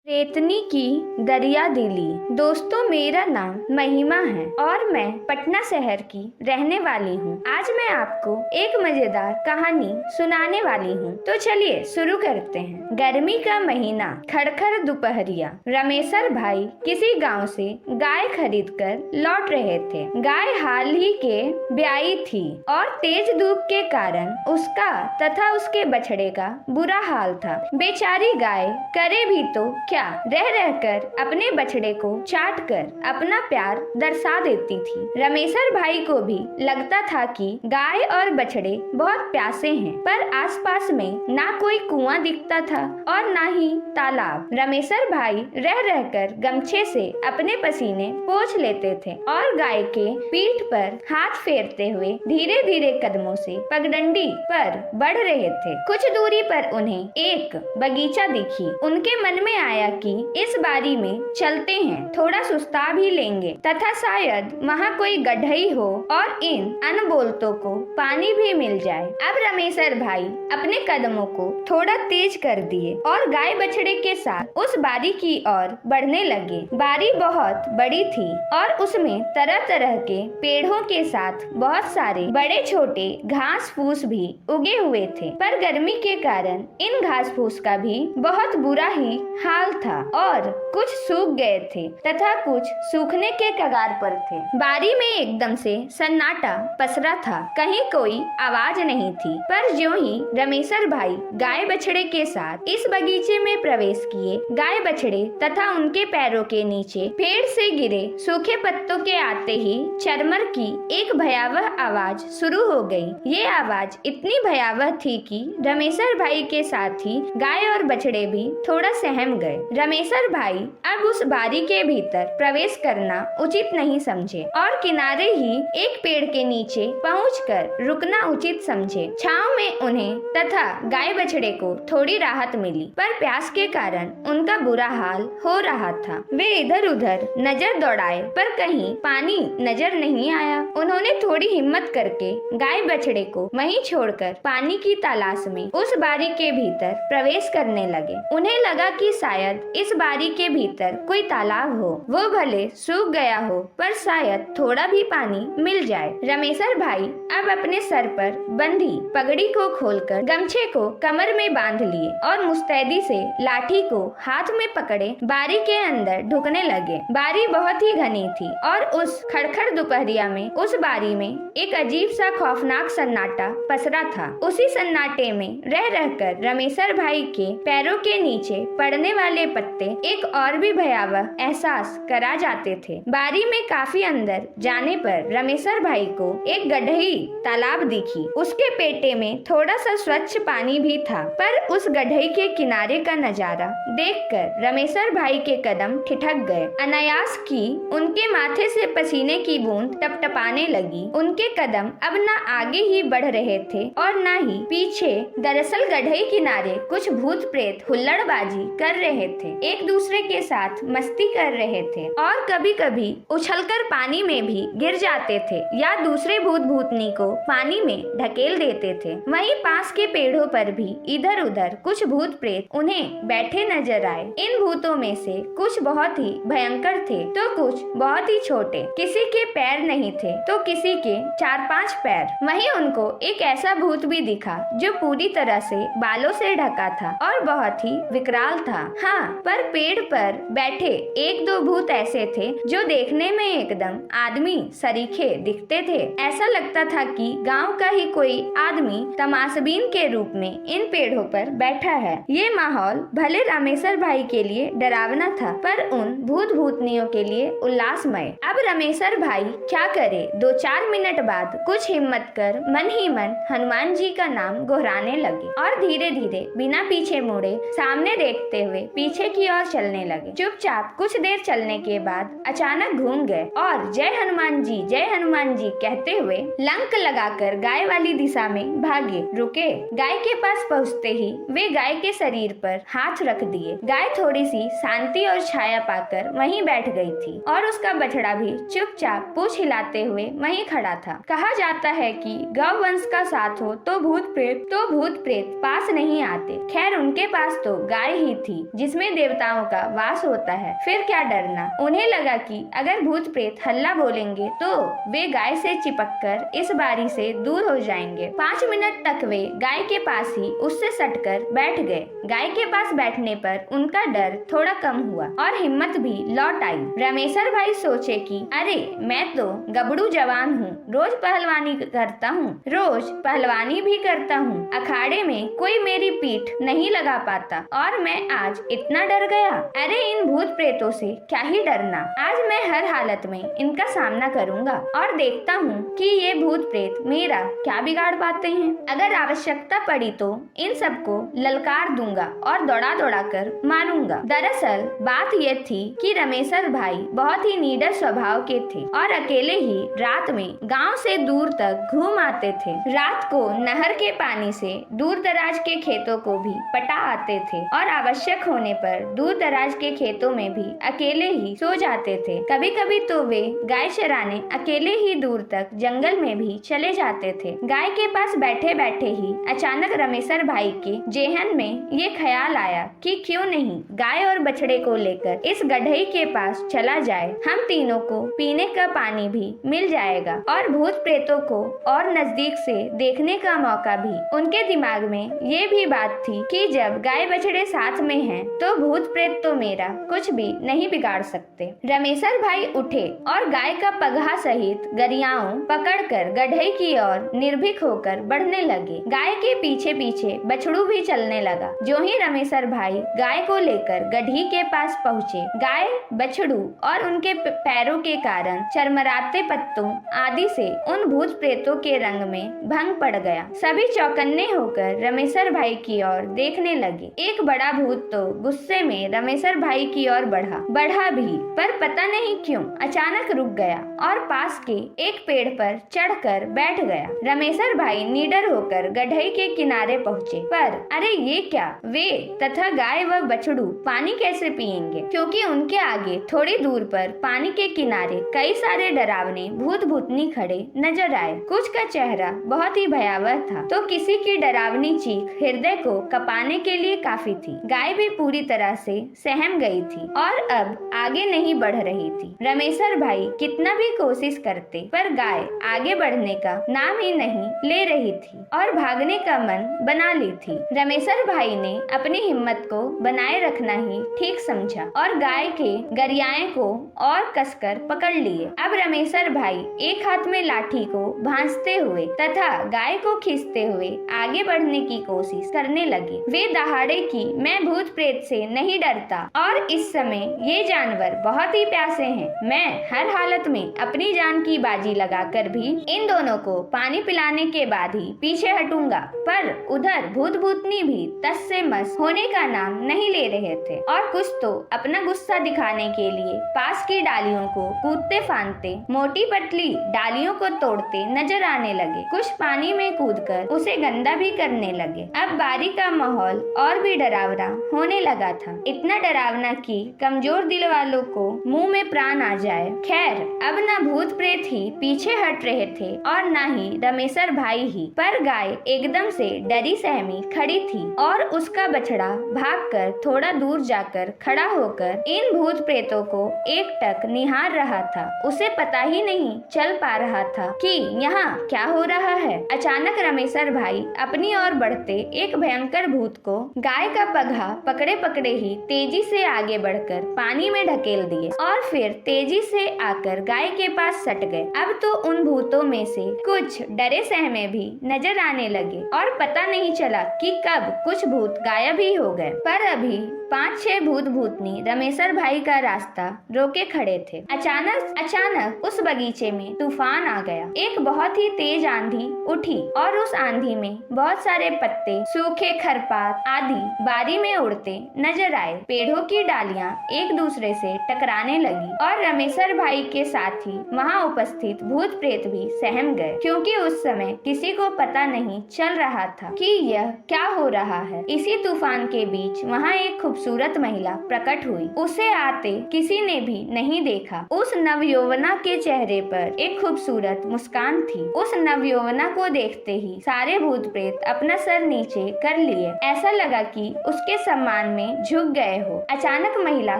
रेतनी की दरिया दिली। दोस्तों, मेरा नाम महिमा है और मैं पटना शहर की रहने वाली हूँ। आज मैं आपको एक मजेदार कहानी सुनाने वाली हूँ। तो चलिए शुरू करते हैं। गर्मी का महीना, खड़खड़ दोपहरिया। रमेशर भाई किसी गांव से गाय खरीद कर लौट रहे थे। गाय हाल ही के ब्याई थी और तेज धूप के कारण उसका तथा उसके बछड़े का बुरा हाल था। बेचारी गाय करे भी तो क्या, रह रहकर अपने बछड़े को चाट कर अपना प्यार दर्शा देती थी। रमेशर भाई को भी लगता था कि गाय और बछड़े बहुत प्यासे हैं, पर आसपास में ना कोई कुआं दिखता था और ना ही तालाब। रमेशर भाई रह रहकर गमछे से अपने पसीने पोंछ लेते थे और गाय के पीठ पर हाथ फेरते हुए धीरे धीरे कदमों से पगडंडी पर बढ़ रहे थे। कुछ दूरी पर उन्हें एक बगीचा दिखी। उनके मन में आया कि इस बारी में चलते हैं, थोड़ा सुस्ता भी लेंगे तथा शायद वहाँ कोई गड्ढई हो और इन अनबोलतों को पानी भी मिल जाए। अब रमेशर भाई अपने कदमों को थोड़ा तेज कर दिए और गाय बछड़े के साथ उस बारी की ओर बढ़ने लगे। बारी बहुत बड़ी थी और उसमें तरह तरह के पेड़ों के साथ बहुत सारे बड़े छोटे घास फूस भी उगे हुए थे, पर गर्मी के कारण इन घास फूस का भी बहुत बुरा ही हाल था और कुछ सूख गए थे तथा कुछ सूखने के कगार पर थे। बारी में एकदम से सन्नाटा पसरा था, कहीं कोई आवाज नहीं थी। पर ज्यों ही रमेशर भाई गाय बछड़े के साथ इस बगीचे में प्रवेश किए, गाय बछड़े तथा उनके पैरों के नीचे पेड़ से गिरे सूखे पत्तों के आते ही चरमर की एक भयावह आवाज शुरू हो गई। ये आवाज इतनी भयावह थी कि रमेशर भाई के साथ ही गाय और बछड़े भी थोड़ा सहम गए। रमेशर भाई अब उस बारी के भीतर प्रवेश करना उचित नहीं समझे और किनारे ही एक पेड़ के नीचे पहुंचकर रुकना उचित समझे। छांव में उन्हें तथा गाय बछड़े को थोड़ी राहत मिली, पर प्यास के कारण उनका बुरा हाल हो रहा था। वे इधर उधर नजर दौड़ाए, पर कहीं पानी नजर नहीं आया। उन्होंने थोड़ी हिम्मत करके गाय बछड़े को वहीं छोड़कर पानी की तलाश में उस बारी के भीतर प्रवेश करने लगे। उन्हें लगा कि शायद इस बारी के भीतर कोई तालाब हो, वो भले सूख गया हो पर शायद थोड़ा भी पानी मिल जाए। रमेशर भाई अब अपने सर पर बंधी पगड़ी को खोलकर गमछे को कमर में बांध लिए और मुस्तैदी से लाठी को हाथ में पकड़े बारी के अंदर ढुकने लगे। बारी बहुत ही घनी थी और उस खड़खड़ दोपहरिया में उस बारी में एक अजीब सा खौफनाक सन्नाटा पसरा था। उसी सन्नाटे में रह रहकर रमेशर भाई के पैरों के नीचे पड़ने वाले पत्ते एक और भी भयावह एहसास करा जाते थे। बारी में काफी अंदर जाने पर रमेशर भाई को एक गड्ढई तालाब दिखी। उसके पेटे में थोड़ा सा स्वच्छ पानी भी था, पर उस गड्ढई के किनारे का नजारा देखकर रमेशर भाई के कदम ठिठक गए। अनायास की उनके माथे से पसीने की बूंद टपटपाने लगी। उनके कदम अब न आगे ही बढ़ रहे थे और न ही पीछे। दरअसल गड्ढई किनारे कुछ भूत प्रेत हुल्लड़बाजी कर रहे थे, एक दूसरे के साथ मस्ती कर रहे थे और कभी कभी उछलकर पानी में भी गिर जाते थे या दूसरे भूत भूतनी को पानी में ढकेल देते थे। वहीं पास के पेड़ों पर भी इधर उधर कुछ भूत प्रेत उन्हें बैठे नजर आए। इन भूतों में से कुछ बहुत ही भयंकर थे तो कुछ बहुत ही छोटे। किसी के पैर नहीं थे तो किसी के 4-5 पैर। वहीं उनको एक ऐसा भूत भी दिखा जो पूरी तरह से बालों से ढका था और बहुत ही विकराल था। हाँ, पर पेड़ पर बैठे 1-2 भूत ऐसे थे जो देखने में एकदम आदमी सरीखे दिखते थे। ऐसा लगता था कि गांव का ही कोई आदमी तमाशबीन के रूप में इन पेड़ों पर बैठा है। ये माहौल भले रामेशर भाई के लिए डरावना था, पर उन भूत भूतनियों के लिए उल्लासमय। अब रमेशर भाई क्या करे? 2-4 मिनट बाद कुछ हिम्मत कर मन ही मन हनुमान जी का नाम गोहराने लगे और धीरे धीरे बिना पीछे मुड़े सामने देखते हुए पीछे की ओर चलने लगे। चुपचाप कुछ देर चलने के बाद अचानक घूम गए और जय हनुमान जी कहते हुए लंक लगाकर गाय वाली दिशा में भागे। रुके। गाय के पास पहुँचते ही वे गाय के शरीर पर हाथ रख दिए। गाय थोड़ी सी शांति और छाया पाकर वहीं बैठ गई थी और उसका बछड़ा भी चुपचाप पूंछ हिलाते हुए वहीं खड़ा था। कहा जाता है कि गौ वंश का साथ हो तो भूत प्रेत पास नहीं आते। खैर उनके पास तो गाय ही थी जिसमें जिसमें देवताओं का वास होता है, फिर क्या डरना। उन्हें लगा कि अगर भूत प्रेत हल्ला बोलेंगे तो वे गाय से चिपककर इस बारी से दूर हो जाएंगे। 5 मिनट तक वे गाय के पास ही उससे सटकर बैठ गए। गाय के पास बैठने पर उनका डर थोड़ा कम हुआ और हिम्मत भी लौट आई। रमेशर भाई सोचे कि अरे मैं तो गबड़ू जवान हूँ, रोज पहलवानी करता हूँ, रोज पहलवानी भी करता हूँ, अखाड़े में कोई मेरी पीठ नहीं लगा पाता और मैं आज इतना डर गया। अरे इन भूत प्रेतों से क्या ही डरना, आज मैं हर हालत में इनका सामना करूँगा और देखता हूँ कि ये भूत प्रेत मेरा क्या बिगाड़ पाते हैं। अगर आवश्यकता पड़ी तो इन सबको ललकार दूंगा और दौड़ा दौड़ा कर मारूंगा। दरअसल बात ये थी कि रमेशर भाई बहुत ही निडर स्वभाव के थे और अकेले ही रात में गांव से दूर तक घूम आते थे। रात को नहर के पानी से दूर दराज के खेतों को भी पटा आते थे और आवश्यक होने पर दूर दराज के खेतों में भी अकेले ही सो जाते थे। कभी कभी तो वे गाय चराने अकेले ही दूर तक जंगल में भी चले जाते थे। गाय के पास बैठे बैठे ही अचानक रमेशर भाई के जेहन में ये ख्याल आया कि क्यों नहीं गाय और बछड़े को लेकर इस गड्ढे के पास चला जाए, हम तीनों को पीने का पानी भी मिल जाएगा और भूत प्रेतों को और नजदीक से देखने का मौका भी। उनके दिमाग में ये भी बात थी कि जब गाय बछड़े साथ में हैं, तो भूत प्रेत तो मेरा कुछ भी नहीं बिगाड़ सकते। रमेशर भाई उठे और गाय का पगहा सहित गरियाओं पकड़कर गड्ढे की ओर निर्भीक होकर बढ़ने लगे। गाय के पीछे पीछे बछड़ू भी चलने लगा। जो ही रमेशर भाई गाय को लेकर गड्ढी के पास पहुँचे, गाय, बछड़ू और उनके पैरों के कारण चरमराते पत्तों आदि से उन भूत प्रेतों के रंग में भंग पड़ गया। सभी चौकन्ने होकर रमेशर भाई की ओर देखने लगे। एक बड़ा भूत तो गुस्से में रमेशर भाई की ओर बढ़ा भी, पर पता नहीं क्यों अचानक रुक गया और पास के एक पेड़ पर चढ़कर बैठ गया। रमेशर भाई निडर होकर गड्ढे के किनारे पहुँचे, पर अरे ये क्या, वे तथा गाय व बछड़ू पानी कैसे पिएंगे, क्योंकि उनके आगे थोड़ी दूर पर पानी के किनारे कई सारे डरावने भूत भूतनी खड़े नजर आए। कुछ का चेहरा बहुत ही भयावह था तो किसी की डरावनी चीख हृदय को कपाने के लिए काफी थी। गाय भी पूरी तरह से सहम गई थी और अब आगे नहीं बढ़ रही थी। रमेशर भाई कितना भी कोशिश करते, पर गाय आगे बढ़ने का नाम ही नहीं ले रही थी और भागने का मन बना ली थी। रमेशर भाई ने अपनी हिम्मत को बनाए रखना ही ठीक समझा और गाय के गरियाए को और कसकर पकड़ लिए। अब रमेशर भाई एक हाथ में लाठी को भांजते हुए तथा गाय को खींचते हुए आगे बढ़ने की कोशिश करने लगे। वे दहाड़े की मैं भूत प्रेत से नहीं डरता और इस समय ये जानवर बहुत ही प्यासे हैं। मैं हर हालत में अपनी जान की बाजी लगाकर भी इन दोनों को पानी पिलाने के बाद ही पीछे हटूंगा। पर उधर भूत भूतनी भी तस से मस होने का नाम नहीं ले रहे थे और कुछ तो अपना गुस्सा दिखाने के लिए पास की डालियों को कूदते फांदते, मोटी पतली डालियों को तोड़ते नजर आने लगे। कुछ पानी में कूदकर उसे गंदा भी करने लगे। अब बारी का माहौल और भी डरावना होने लगा था, इतना डरावना कि कमजोर दिल वालों को मुंह में प्राण आ जाए। खैर अब न भूत प्रेत ही पीछे हट रहे थे और न ही रमेशर भाई ही, पर गाय एकदम से डरी सहमी खड़ी थी और उसका बछड़ा भागकर थोड़ा दूर जाकर खड़ा होकर इन भूत प्रेतों को एकटक निहार रहा था। उसे पता ही नहीं चल पा रहा था कि यहाँ क्या हो रहा है। अचानक रमेशर भाई अपनी ओर बढ़ते एक भयंकर भूत को गाय का पगहा पकड़े पकड़े ही तेजी से आगे बढ़कर पानी में ढकेल दिए और फिर तेजी से आकर गाय के पास सट गए। अब तो उन भूतों में से कुछ डरे सहमे भी नजर आने लगे और पता नहीं चला कि कब कुछ भूत गायब ही हो गए। पर अभी 5-6 भूत भूतनी रमेशर भाई का रास्ता रोके खड़े थे। अचानक उस बगीचे में तूफान आ गया। एक बहुत ही तेज आंधी उठी और उस आंधी में बहुत सारे पत्ते, सूखे खरपात आदि बारी में उड़ते नजर आए। पेड़ों की डालियां एक दूसरे से टकराने लगी और रमेशर भाई के साथ ही वहाँ उपस्थित भूत प्रेत भी सहम गए, क्योंकि उस समय किसी को पता नहीं चल रहा था कि यह क्या हो रहा है। इसी तूफान के बीच वहाँ एक खूबसूरत महिला प्रकट हुई। उसे आते किसी ने भी नहीं देखा। उस नवयौवना के चेहरे पर एक खूबसूरत मुस्कान थी। उस नवयौवना को देखते ही सारे भूत प्रेत अपना सर नीचे कर लिए। ऐसा लगा कि उसके सम्मान में झुक गए हो। अचानक महिला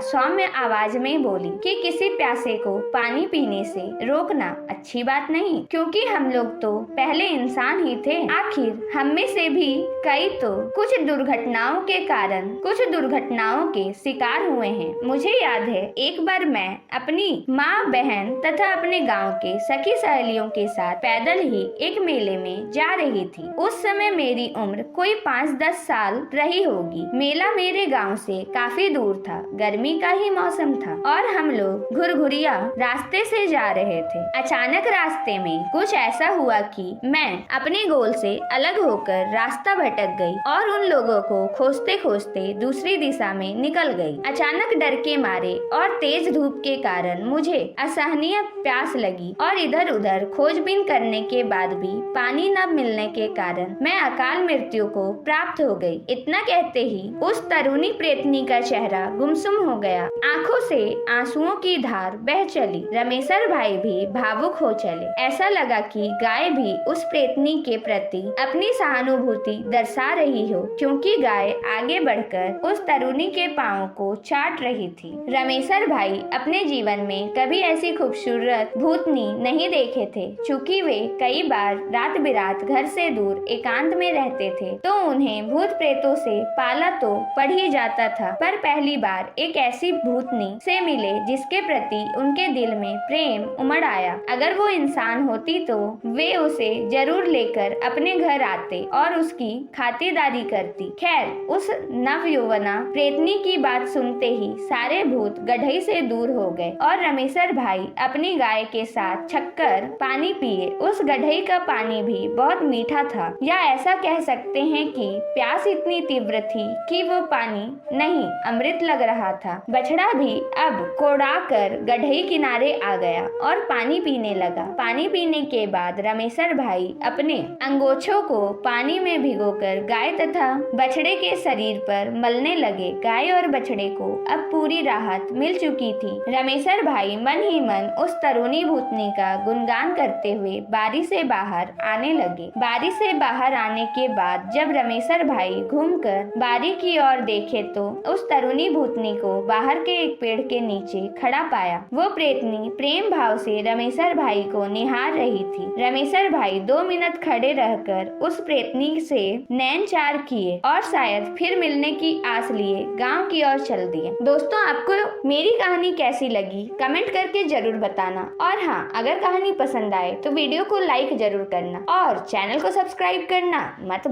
सौम्य आवाज में बोली कि किसी प्यासे को पानी पीने से रोकना अच्छी बात नहीं, क्योंकि हम लोग तो पहले इंसान ही थे। आखिर हम में से भी कई तो कुछ दुर्घटनाओं के कारण कुछ दुर्घटनाओं के शिकार हुए हैं। मुझे याद है एक बार मैं अपनी माँ, बहन तथा अपने गांव के सखी सहेलियों के साथ पैदल ही एक मेले में जा रही थी। उस समय मेरी उम्र कोई 5-10 साल रही होगी। मेला मेरे गांव से काफी दूर था। गर्मी का ही मौसम था और हम लोग घुरघुरिया रास्ते से जा रहे थे। अचानक रास्ते में कुछ ऐसा हुआ कि मैं अपने गोल से अलग होकर रास्ता भटक गई और उन लोगों को खोजते खोजते दूसरी दिशा में निकल गई। अचानक डर के मारे और तेज धूप के कारण मुझे असहनीय प्यास लगी और इधर उधर खोजबीन करने के बाद भी पानी न मिलने के कारण मैं अकाल मृत्यु को प्राप्त हो गई। इतना कहते ही उस तरुणी प्रेतनी का चेहरा गुमसुम हो गया। आंखों से आंसुओं की धार बह चली। रमेशर भाई भी भावुक हो चले। ऐसा लगा कि गाय भी उस प्रेतनी के प्रति अपनी सहानुभूति दर्शा रही हो, क्योंकि गाय आगे बढ़कर उस तरुणी के पांव को चाट रही थी। रमेशर भाई अपने जीवन में कभी ऐसी खूबसूरत भूतनी नहीं देखे थे। चूंकि वे कई बार रात बिरात घर से दूर एकांत में रहते थे, तो उन्हें भूत प्रेतों से पाला तो पड़ ही जाता था, पर पहली बार एक ऐसी भूतनी से मिले जिसके प्रति उनके दिल में प्रेम उमड़ आया। अगर वो इंसान होती तो वे उसे जरूर लेकर अपने घर आते और उसकी खातिरदारी करती। खैर, उस नवयौवना प्रेतनी की बात सुनते ही सारे भूत गड्ढे से दूर हो गए और रमेशर भाई अपनी गाय के साथ छक्कर पानी पिए। उस गड्ढे का पानी भी बहुत मीठा था, या ऐसा कह सकते हैं कि प्यास इतनी तीव्र थी कि वो पानी नहीं अमृत लग रहा था। बछड़ा भी अब कोड़ाकर गड्ढे किनारे आ गया और पानी पीने लगा। पानी पीने के बाद रमेशर भाई अपने अंगोछों को पानी में भिगोकर गाय तथा बछड़े के शरीर पर मलने लगे। गाय और बछड़े को अब पूरी राहत मिल चुकी थी। रमेशर भाई मन ही मन उस तरुणी भूतनी का गुणगान करते हुए बारी से बाहर आने लगे। बारी से बाहर आने के बाद जब रमेशर भाई घूमकर बारी की ओर देखे तो उस तरुणी भूतनी को बाहर के एक पेड़ के नीचे खड़ा पाया। वो प्रेतनी प्रेम भाव से रमेशर भाई को निहार रही थी। रमेशर भाई 2 मिनट खड़े रहकर उस प्रेतनी से नैनचार किए और शायद फिर मिलने की आस लिए गांव की ओर चल दिए। दोस्तों, आपको मेरी कहानी कैसी लगी कमेंट करके जरूर बताना, और हाँ, अगर कहानी पसंद आए तो वीडियो को लाइक जरूर करना और चैनल को सब्सक्राइब करना मत